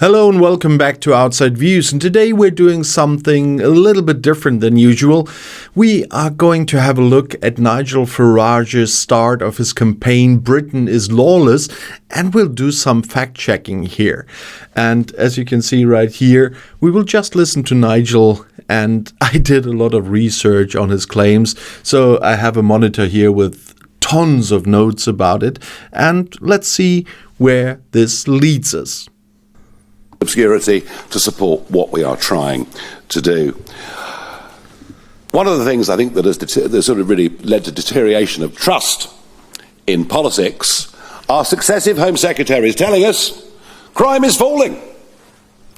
Hello and welcome back to Outside Views, and today we're doing something a little bit different than usual. We are going to have a look at Nigel Farage's start of his campaign, Britain is Lawless, and we'll do some fact-checking here. And as you can see right here, we will just listen to Nigel, and I did a lot of research on his claims, so I have a monitor here with tons of notes about it, and let's see where this leads us. Obscurity to support what we are trying to do. One of the things I think that has sort of really led to deterioration of trust in politics are successive Home Secretaries telling us crime is falling.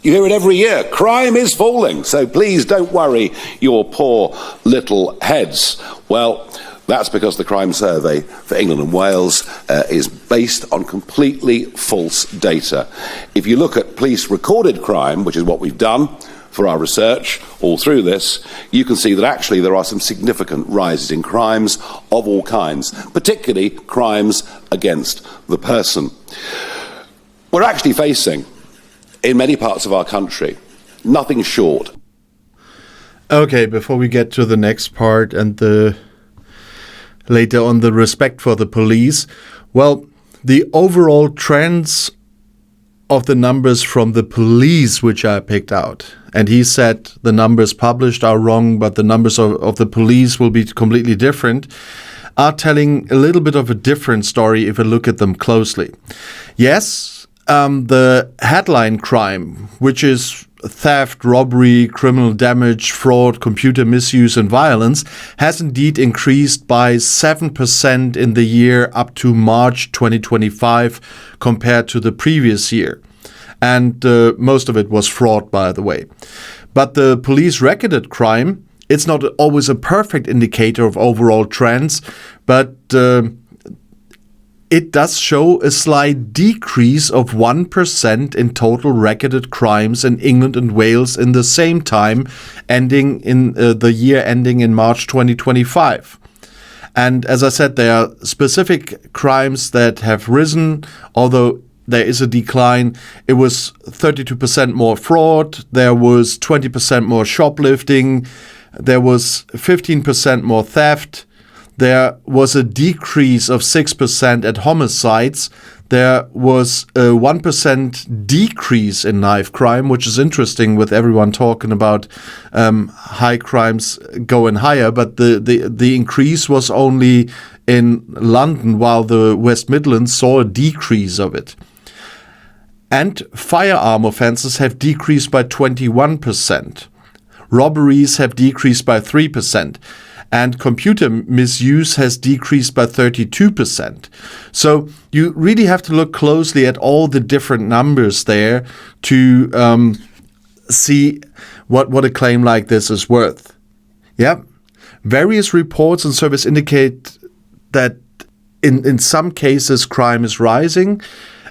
You hear it every year, crime is falling, so please don't worry your poor little heads. Well, that's because the crime survey for England and Wales is based on completely false data. If you look at police recorded crime, which is what we've done for our research all through this, you can see that actually there are some significant rises in crimes of all kinds, particularly crimes against the person. We're actually facing, in many parts of our country, nothing short. Okay, before we get to the next part and later on the respect for the police, well, the overall trends of the numbers from the police which I picked out, and he said the numbers published are wrong, but the numbers of the police will be completely different, are telling a little bit of a different story if I look at them closely. Yes, the headline crime, which is theft, robbery, criminal damage, fraud, computer misuse and violence, has indeed increased by 7% in the year up to March 2025 compared to the previous year. And most of it was fraud, by the way. But the police recorded crime, it's not always a perfect indicator of overall trends, but it does show a slight decrease of 1% in total recorded crimes in England and Wales in the same time, ending in the year ending in March 2025. And as I said, there are specific crimes that have risen, although there is a decline. It was 32% more fraud, there was 20% more shoplifting, there was 15% more theft. There was a decrease of 6% at homicides. There was a 1% decrease in knife crime, which is interesting with everyone talking about high crimes going higher. But the increase was only in London, while the West Midlands saw a decrease of it. And firearm offences have decreased by 21%. Robberies have decreased by 3%. And computer misuse has decreased by 32%. So you really have to look closely at all the different numbers there to see what a claim like this is worth. Yeah, various reports and surveys indicate that in some cases crime is rising,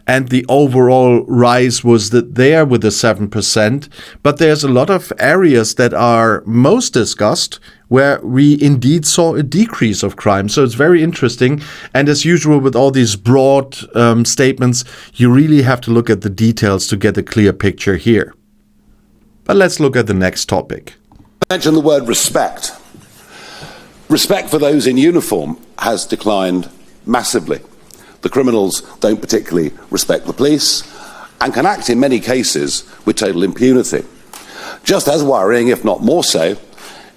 and the overall rise was there with the 7%. But there's a lot of areas that are most discussed where we indeed saw a decrease of crime. So it's very interesting. And as usual with all these broad statements, you really have to look at the details to get a clear picture here. But let's look at the next topic. I mentioned the word respect. Respect for those in uniform has declined massively. The criminals don't particularly respect the police and can act in many cases with total impunity. Just as worrying, if not more so,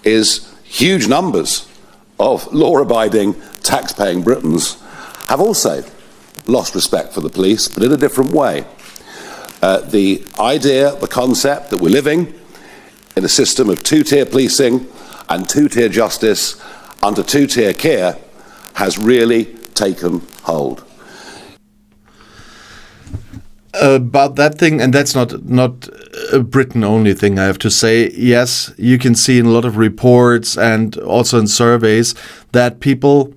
is huge numbers of law-abiding, tax-paying Britons have also lost respect for the police, but in a different way. The idea, the concept that we're living in a system of two-tier policing and two-tier justice under two-tier care has really taken hold. About that thing, and that's not a Britain-only thing, I have to say. Yes, you can see in a lot of reports and also in surveys that people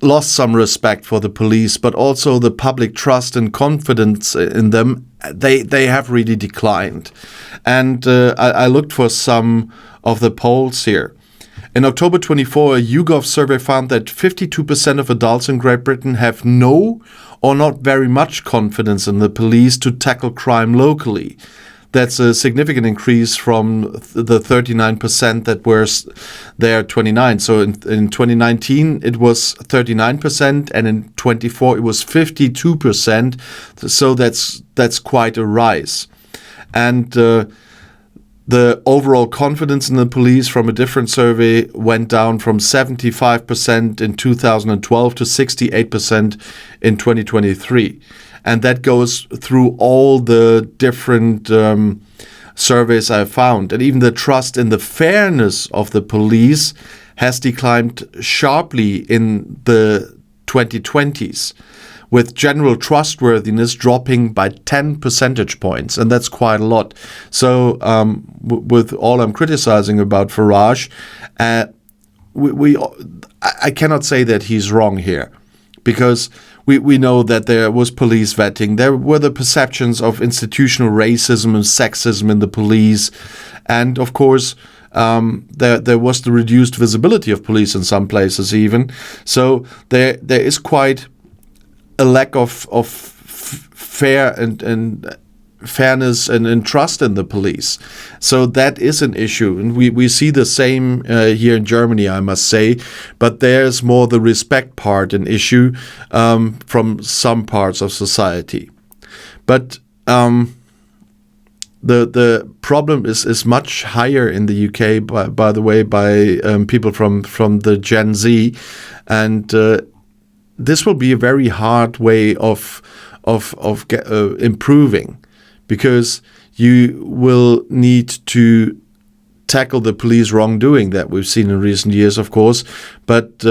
lost some respect for the police, but also the public trust and confidence in them, they have really declined. And I looked for some of the polls here. In October 24, a YouGov survey found that 52% of adults in Great Britain have no or not very much confidence in the police to tackle crime locally. That's a significant increase from the 39% that were there 29. So in 2019 it was 39%, and in 24 it was 52%. So that's quite a rise. And the overall confidence in the police from a different survey went down from 75% in 2012 to 68% in 2023. And that goes through all the different surveys I found. And even the trust in the fairness of the police has declined sharply in the 2020s, with general trustworthiness dropping by 10 percentage points. And that's quite a lot. So with all I'm criticizing about Farage, I cannot say that he's wrong here, because we know that there was police vetting. There were the perceptions of institutional racism and sexism in the police. And of course, there was the reduced visibility of police in some places even. So there is quite a lack of fair and fairness and trust in the police. So that is an issue. And we see the same here in Germany, I must say. But there's more the respect part an issue from some parts of society. But the problem is much higher in the UK, by the way, by people from the Gen Z. And this will be a very hard way of improving, because you will need to tackle the police wrongdoing that we've seen in recent years, of course, but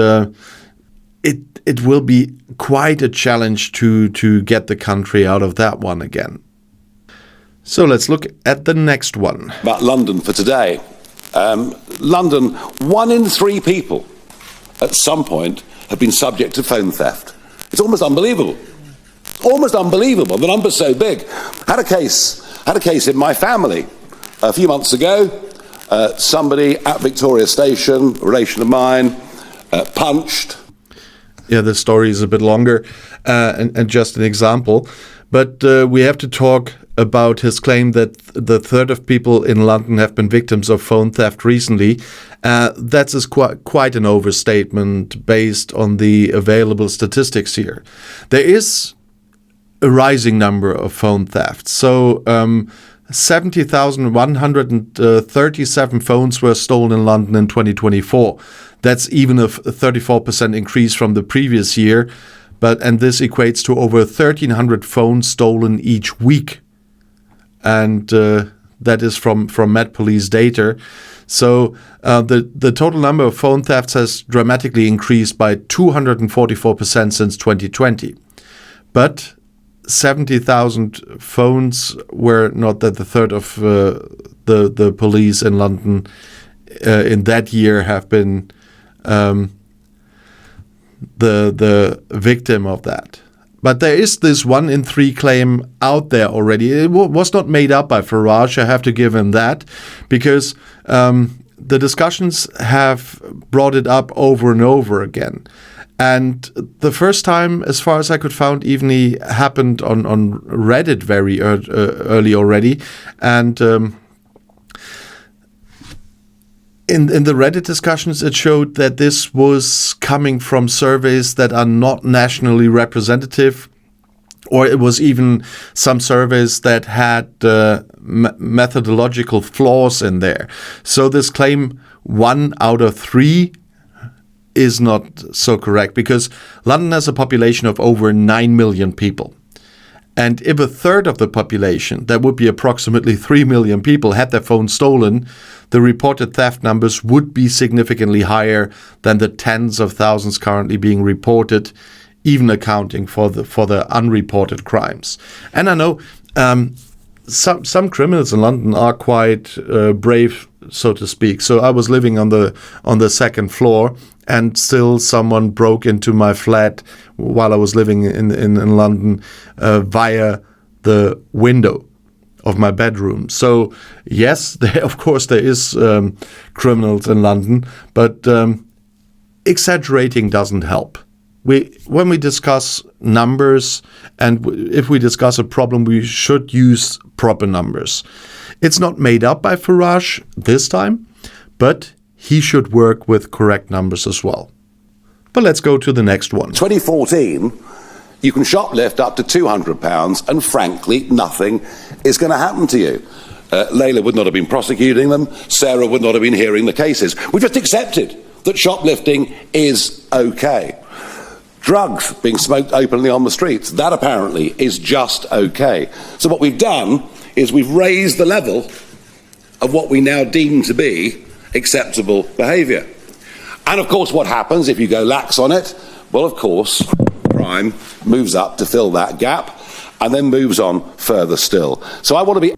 it will be quite a challenge to get the country out of that one again. So let's look at the next one. About London for today. London, 1 in 3 people at some point have been subject to phone theft. It's almost unbelievable. Almost unbelievable. The number's so big. Had a case in my family a few months ago. Somebody at Victoria Station, a relation of mine, punched. Yeah, the story is a bit longer and just an example. But we have to talk about his claim that the third of people in London have been victims of phone theft recently. That's quite an overstatement based on the available statistics here. There is a rising number of phone thefts. So 70,137 phones were stolen in London in 2024. That's even a 34% increase from the previous year. And this equates to over 1,300 phones stolen each week. And that is from Met Police data. So the total number of phone thefts has dramatically increased by 244% since 2020. But 70,000 phones were not that the third of the police in London in that year have been the victim of that. But there is this 1 in 3 claim out there already. It was not made up by Farage, I have to give him that, because the discussions have brought it up over and over again. And the first time, as far as I could find, even he happened on Reddit very early already. And in the Reddit discussions, it showed that this was coming from surveys that are not nationally representative, or it was even some surveys that had methodological flaws in there. So this claim 1 out of 3 is not so correct, because London has a population of over 9 million people. And if a third of the population, that would be approximately 3 million people, had their phones stolen, the reported theft numbers would be significantly higher than the tens of thousands currently being reported, even accounting for the unreported crimes. And I know some criminals in London are quite brave, so to speak. So I was living on the second floor, and still someone broke into my flat while I was living in London via the window of my bedroom. So yes, of course there is criminals in London, but exaggerating doesn't help. when we discuss numbers and if we discuss a problem, we should use proper numbers. It's not made up by Farage this time, but he should work with correct numbers as well. But let's go to the next one. 2014, you can shoplift up to £200 and frankly, nothing is going to happen to you. Layla would not have been prosecuting them. Sarah would not have been hearing the cases. We just accepted that shoplifting is okay. Drugs being smoked openly on the streets, that apparently is just okay. So what we've done is we've raised the level of what we now deem to be acceptable behaviour. And of course what happens if you go lax on it? Well, of course, crime moves up to fill that gap and then moves on further still. So I want to be...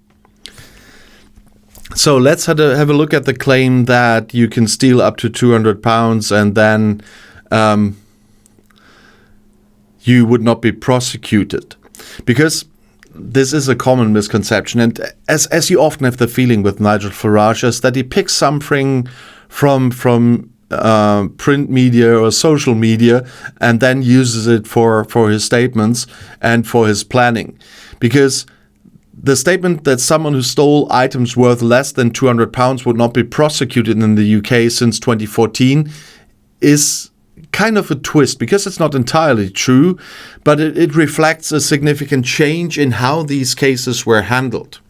So let's have a look at the claim that you can steal up to £200 and then you would not be prosecuted. Because this is a common misconception, and as you often have the feeling with Nigel Farage, is that he picks something from print media or social media and then uses it for his statements and for his planning. Because the statement that someone who stole items worth less than £200 would not be prosecuted in the UK since 2014 is kind of a twist, because it's not entirely true, but it reflects a significant change in how these cases were handled.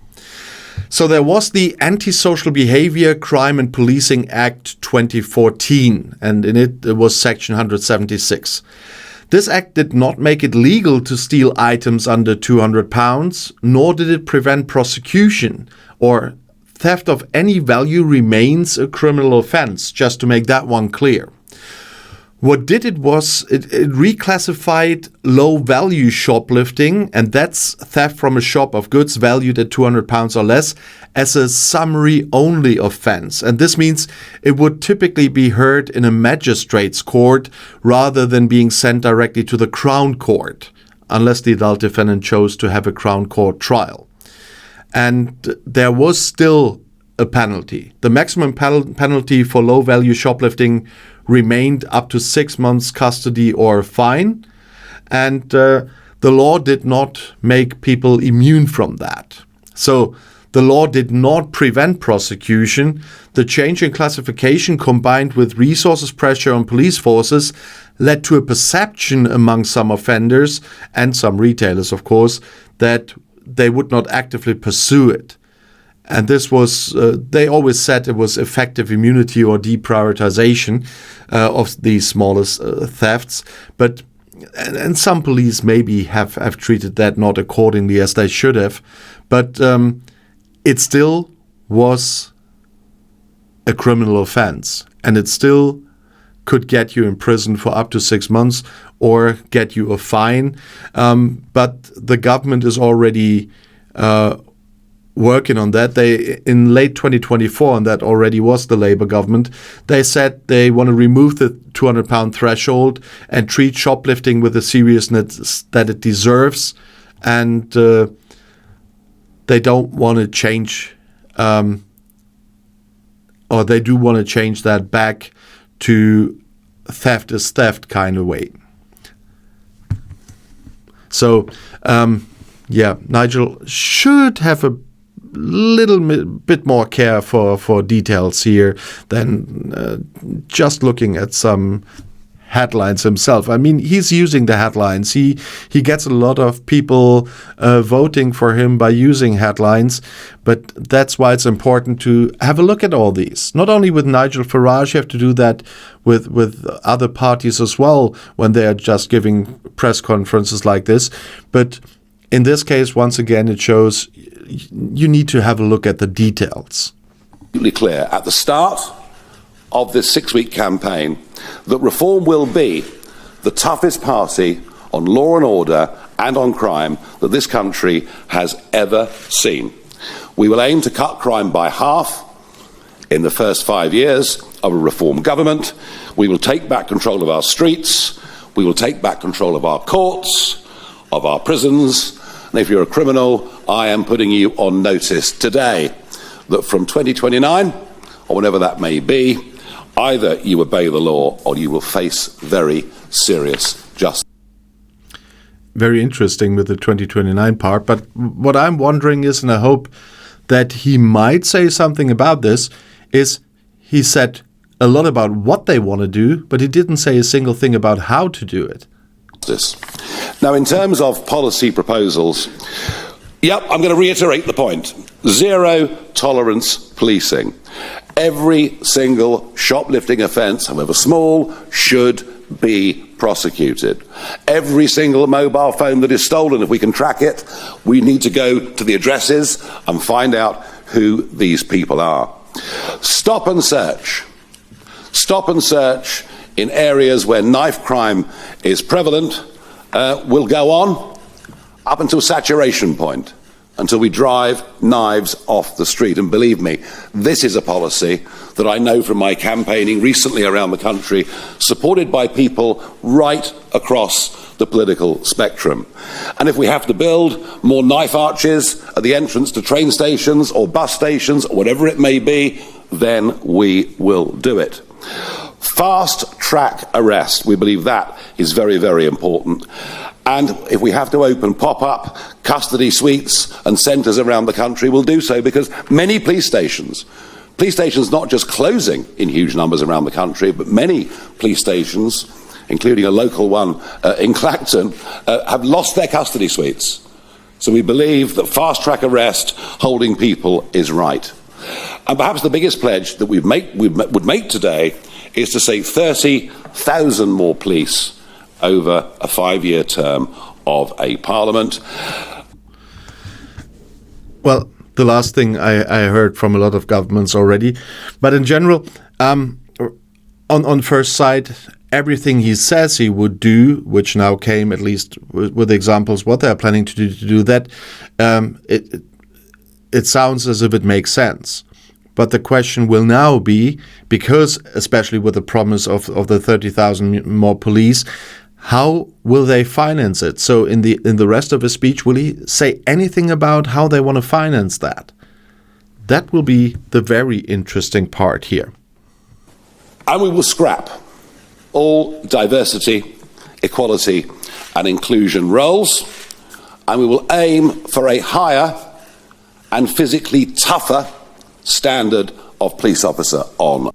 So there was the Anti-Social Behaviour, Crime and Policing Act 2014, and in it was section 176. This act did not make it legal to steal items under £200, nor did it prevent prosecution, or theft of any value remains a criminal offence, just to make that one clear. What did it was it reclassified low-value shoplifting, and that's theft from a shop of goods valued at £200 or less, as a summary-only offence. And this means it would typically be heard in a magistrate's court rather than being sent directly to the Crown Court, unless the adult defendant chose to have a Crown Court trial. And there was still a penalty. The maximum penalty for low-value shoplifting remained up to 6 months custody or a fine, and the law did not make people immune from that. So the law did not prevent prosecution. The change in classification, combined with resources pressure on police forces, led to a perception among some offenders and some retailers, of course, that they would not actively pursue it. And this was, they always said it was effective immunity or deprioritization of these smallest thefts. But, and some police maybe have treated that not accordingly as they should have. But it still was a criminal offense. And it still could get you in prison for up to 6 months or get you a fine. But the government is already working on that. They, in late 2024, and that already was the Labour government, they said they want to remove the £200 threshold and treat shoplifting with the seriousness that it deserves, and they don't want to change, or they do want to change that back to theft is theft kind of way. So, Nigel should have a little bit more care for details here than just looking at some headlines himself. I mean, he's using the headlines. He gets a lot of people voting for him by using headlines, but that's why it's important to have a look at all these. Not only with Nigel Farage, you have to do that with other parties as well when they are just giving press conferences like this. But in this case, once again, it shows you need to have a look at the details. Clear at the start of this 6-week campaign that Reform will be the toughest party on law and order and on crime that this country has ever seen. We will aim to cut crime by half in the first 5 years of a Reform government. We will take back control of our streets. We will take back control of our courts, of our prisons. And if you're a criminal, I am putting you on notice today that from 2029, or whenever that may be, Either you obey the law or you will face very serious justice. Very interesting with the 2029 part. But what I'm wondering is, and I hope that he might say something about this, is he said a lot about what they want to do, but he didn't say a single thing about how to do it. Now, in terms of policy proposals, I'm going to reiterate the point. Zero tolerance policing. Every single shoplifting offence, however small, should be prosecuted. Every single mobile phone that is stolen, if we can track it, we need to go to the addresses and find out who these people are. Stop and search. Stop and search in areas where knife crime is prevalent will go on up until saturation point, until we drive knives off the street. And believe me, this is a policy that I know from my campaigning recently around the country, supported by people right across the political spectrum. And if we have to build more knife arches at the entrance to train stations or bus stations or whatever it may be, then we will do it. Fast track arrest, we believe that is very, very important. And if we have to open pop-up custody suites and centres around the country, we'll do so, because many police stations not just closing in huge numbers around the country, but many police stations, including a local one in Clacton, have lost their custody suites. So we believe that fast-track arrest, holding people, is right. And perhaps the biggest pledge that we would make today is to say 30,000 more police over a 5-year term of a parliament. Well, the last thing I heard from a lot of governments already, but in general, on first sight, everything he says he would do, which now came at least with examples what they are planning to do that, it sounds as if it makes sense. But the question will now be, because especially with the promise of the 30,000 more police, how will they finance it? So in the rest of his speech, will he say anything about how they want to finance that? That will be the very interesting part here. And we will scrap all diversity, equality and inclusion roles, and we will aim for a higher and physically tougher standard of police officer on.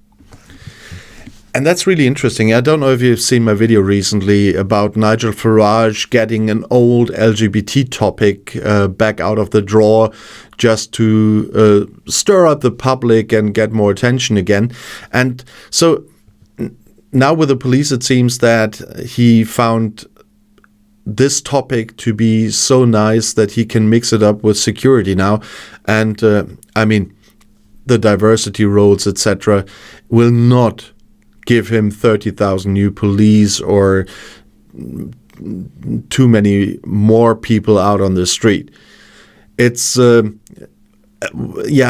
And that's really interesting. I don't know if you've seen my video recently about Nigel Farage getting an old LGBT topic back out of the drawer just to stir up the public and get more attention again. And so now with the police, it seems that he found this topic to be so nice that he can mix it up with security now. And I mean, the diversity roles, etc., will not give him 30,000 new police or too many more people out on the street. It's I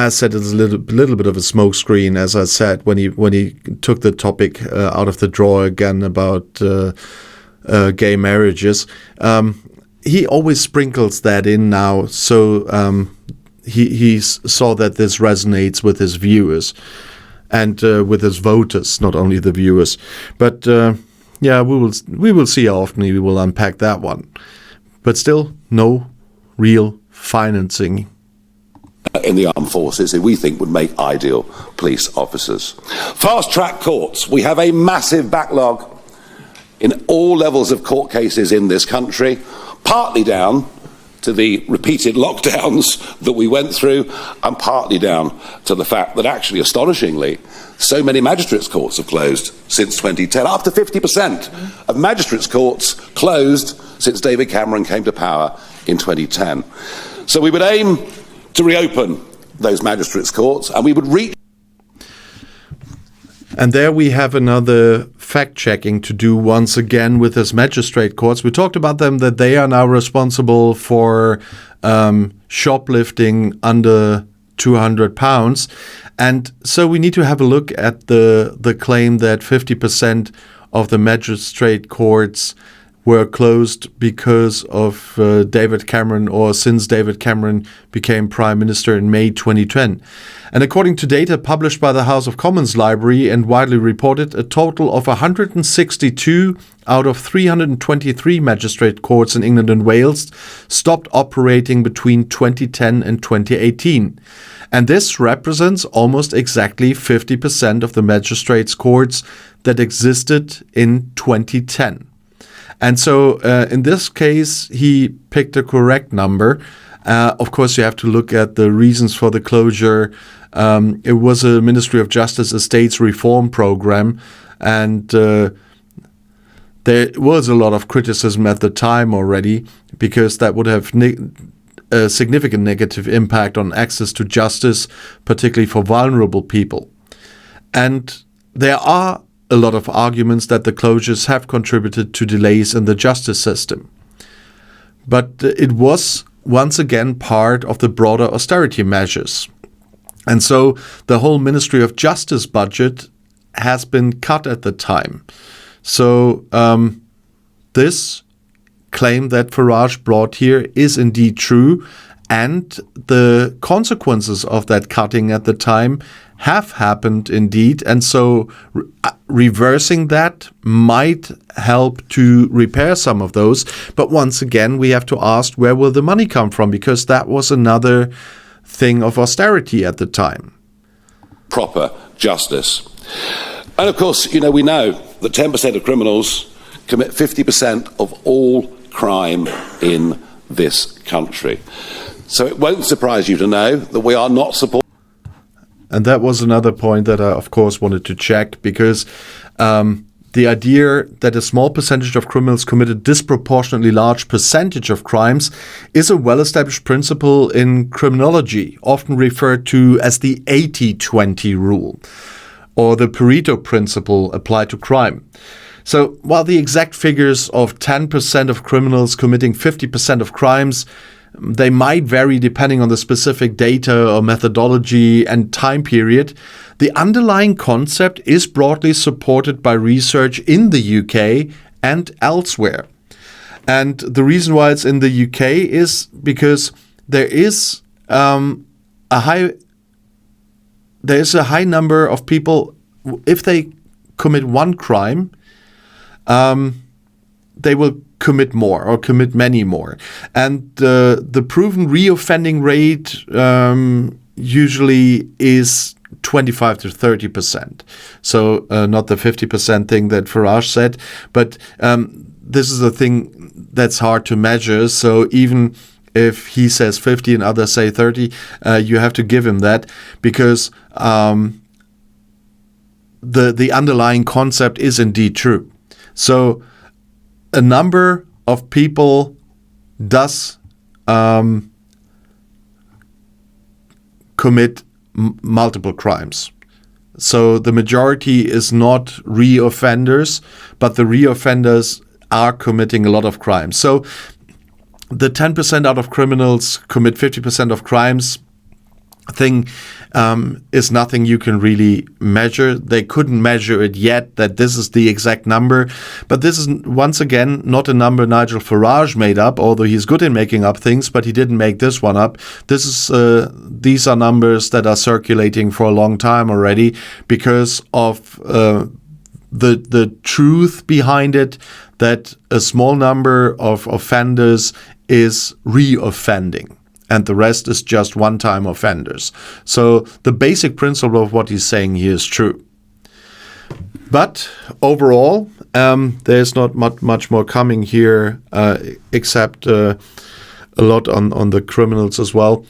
said it's a little bit of a smokescreen, as I said, when he took the topic out of the drawer again about gay marriages. He always sprinkles that in now, so he saw that this resonates with his viewers and with his voters, not only the viewers. But we will see how often we will unpack that one. But still, no real financing in the armed forces who we think would make ideal police officers. Fast-track courts. We have a massive backlog in all levels of court cases in this country, partly down to the repeated lockdowns that we went through, and partly down to the fact that actually, astonishingly, so many magistrates' courts have closed since 2010. Up to 50% of magistrates' courts closed since David Cameron came to power in 2010. So we would aim to reopen those magistrates' courts, and we would reach. And there we have another fact-checking to do once again with his magistrate courts. We talked about them, that they are now responsible for shoplifting under £200. And so we need to have a look at the claim that 50% of the magistrate courts were closed because of David Cameron, or since David Cameron became Prime Minister in May 2010. And according to data published by the House of Commons Library and widely reported, a total of 162 out of 323 magistrate courts in England and Wales stopped operating between 2010 and 2018. And this represents almost exactly 50% of the magistrates' courts that existed in 2010. And so in this case, he picked a correct number. Of course, you have to look at the reasons for the closure. It was a Ministry of Justice Estates reform program, and there was a lot of criticism at the time already, because that would have a significant negative impact on access to justice, particularly for vulnerable people. And there are a lot of arguments that the closures have contributed to delays in the justice system. But it was once again part of the broader austerity measures. And so the whole Ministry of Justice budget has been cut at the time. So this claim that Farage brought here is indeed true, and the consequences of that cutting at the time have happened indeed, and so reversing that might help to repair some of those. But once again, we have to ask, where will the money come from? Because that was another thing of austerity at the time. Proper justice. And of course, we know that 10% of criminals commit 50% of all crime in this country. So it won't surprise you to know that we are not supporting. And that was another point that I, of course, wanted to check, because the idea that a small percentage of criminals commit a disproportionately large percentage of crimes is a well-established principle in criminology, often referred to as the 80-20 rule, or the Pareto principle applied to crime. So while the exact figures of 10% of criminals committing 50% of crimes, they might vary depending on the specific data or methodology and time period, the underlying concept is broadly supported by research in the UK and elsewhere. And the reason why it's in the UK is because there is a high number of people, if they commit one crime, they will commit more or commit many more. And the proven reoffending rate usually is 25 to 30%. So not the 50% thing that Farage said, but this is a thing that's hard to measure. So even if he says 50 and others say 30, you have to give him that, because the underlying concept is indeed true. So a number of people does commit multiple crimes. So the majority is not reoffenders, but the reoffenders are committing a lot of crimes. So the 10% out of criminals commit 50% of crimes thing is nothing you can really measure. They couldn't measure it yet, that this is the exact number. But this is, once again, not a number Nigel Farage made up, although he's good in making up things, but he didn't make this one up. These are numbers that are circulating for a long time already, because of the truth behind it, that a small number of offenders is reoffending, and the rest is just one-time offenders. So the basic principle of what he's saying here is true. But overall, there's not much more coming here, except a lot on the criminals as well,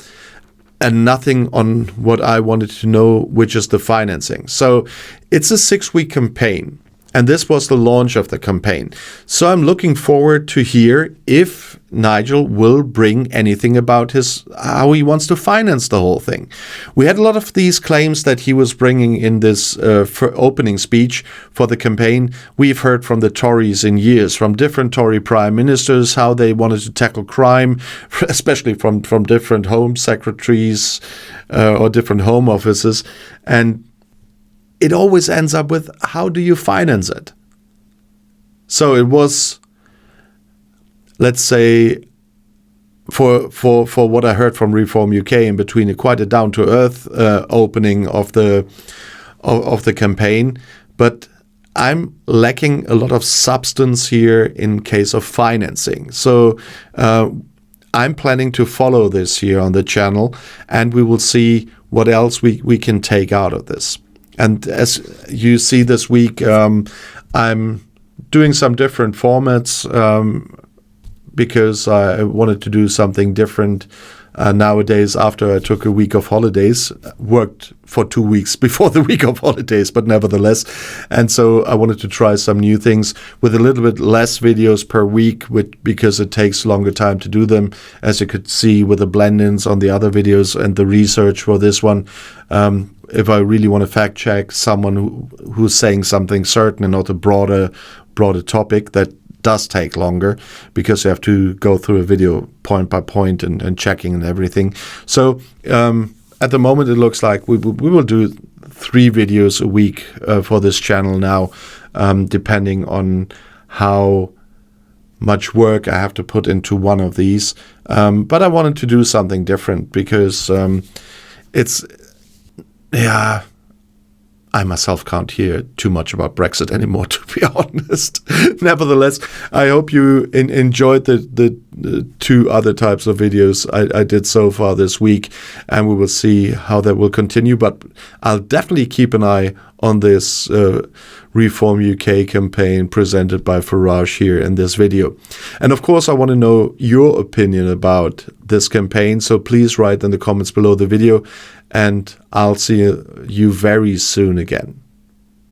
and nothing on what I wanted to know, which is the financing. So it's a 6-week campaign, and this was the launch of the campaign. So I'm looking forward to hear if Nigel will bring anything about how he wants to finance the whole thing. We had a lot of these claims that he was bringing in this opening speech for the campaign. We've heard from the Tories in years, from different Tory prime ministers, how they wanted to tackle crime, especially from different home secretaries or different home offices. And it always ends up with, how do you finance it? So it was let's say, for what I heard from Reform UK, in between quite a down to earth opening of the campaign, but I'm lacking a lot of substance here in case of financing. So I'm planning to follow this here on the channel, and we will see what else we can take out of this. And as you see this week, I'm doing some different formats because I wanted to do something different nowadays after I took a week of holidays. Worked for 2 weeks before the week of holidays, but nevertheless. And so I wanted to try some new things with a little bit less videos per week because it takes longer time to do them, as you could see with the blend-ins on the other videos and the research for this one. If I really want to fact check someone who's saying something certain and not a broader topic, that does take longer because you have to go through a video point by point and checking and everything. So at the moment it looks like we will do 3 videos a week for this channel now, depending on how much work I have to put into one of these. But I wanted to do something different because I myself can't hear too much about Brexit anymore, to be honest. Nevertheless, I hope you enjoyed the 2 other types of videos I did so far this week, and we will see how that will continue. But I'll definitely keep an eye on this Reform UK campaign presented by Farage here in this video. And of course, I want to know your opinion about this campaign, so please write in the comments below the video, and I'll see you very soon again.